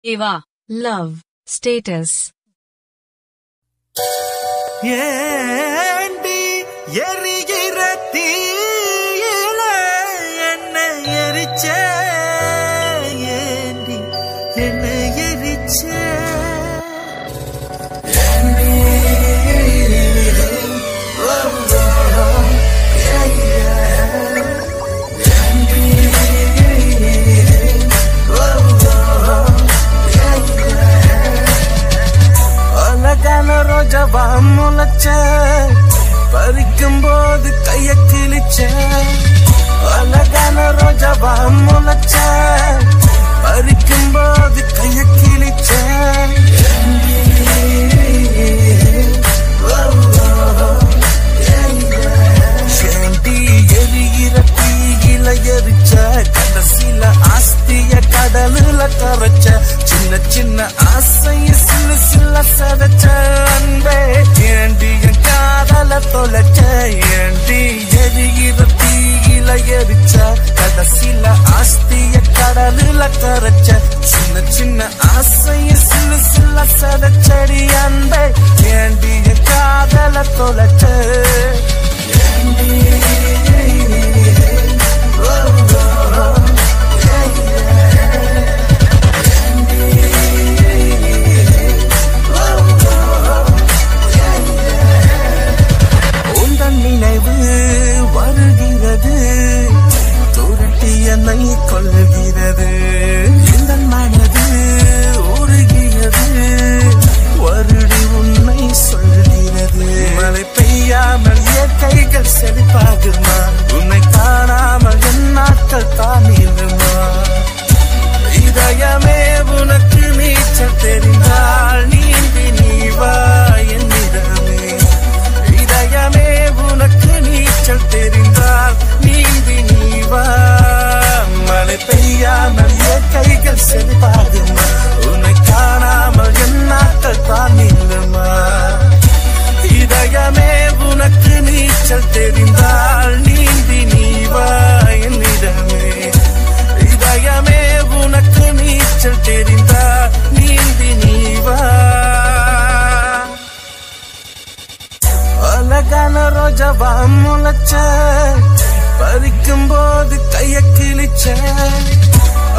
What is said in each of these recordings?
Eva, love, status. ஏண்டி எரிகிற தீயில என்னை எரிச்ச, ஏண்டி என்னை எரிச்ச, ரோஜாவா முளைச்ச, பறிக்கும் போது கைய கிழிச்ச, அழகான ரோஜாவா முளைச்ச, பறிக்கும் போது கைய கிழிச்ச, ஏண்டி எரிகிற தீயில எரிச்ச, கடைசியில ஆஸ்திய கடலுல கரைச்ச, சின்ன சின்ன ஆசைய சில சில சதைச்ச அன்பே, ஏண்டி என் காதல தொலைச்ச, ஏண்டி எரிகிற தீயில எரிச்ச, கடைசியில ஆஸ்திய கடலுல கரைச்ச, சின்ன சின்ன ஆசைய சில சில சதைச்சடி அன்பே, ஏண்டி என் காதல தொலைச்ச, நினைவு வருகிறது, துரட்டி என்னை கொள்ளுகிறது, இந்த மனது உருகியது, வருடி உன்னை சொல்கிறது, மழை பெய்யாமல் இயற்கைகள் செழிப்பாகுமா, உன்னை காணாமல் என் நாட்கள் தானிடுமா, இதயமே உனக்கு நீச்சல் தெரிந்தால் நீந்தி நீ வா என்னிடமே, இதயமே உனக்கு நீச்சல் தெரிந்தால் நீந்தி நீ வா, மழை பெய்யாமல் இயற்கைகள் செழிப்பாகுமா, உன்னை காணாமல் என் நாட்கள் தான் இல்லுமா, இதயமே உனக்கு நீச்சல் தெரிந்தால் நீந்தி நீ வா என்னிடமே, இதயமே உனக்கு நீச்சல் தெரிந்தால் நீந்தி நீ வா. அழகான ரோஜாவா முளைச்ச, பறிக்கும் போது கைய கிழிச்ச,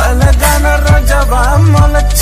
அழகான ரோஜாவா முளைச்ச,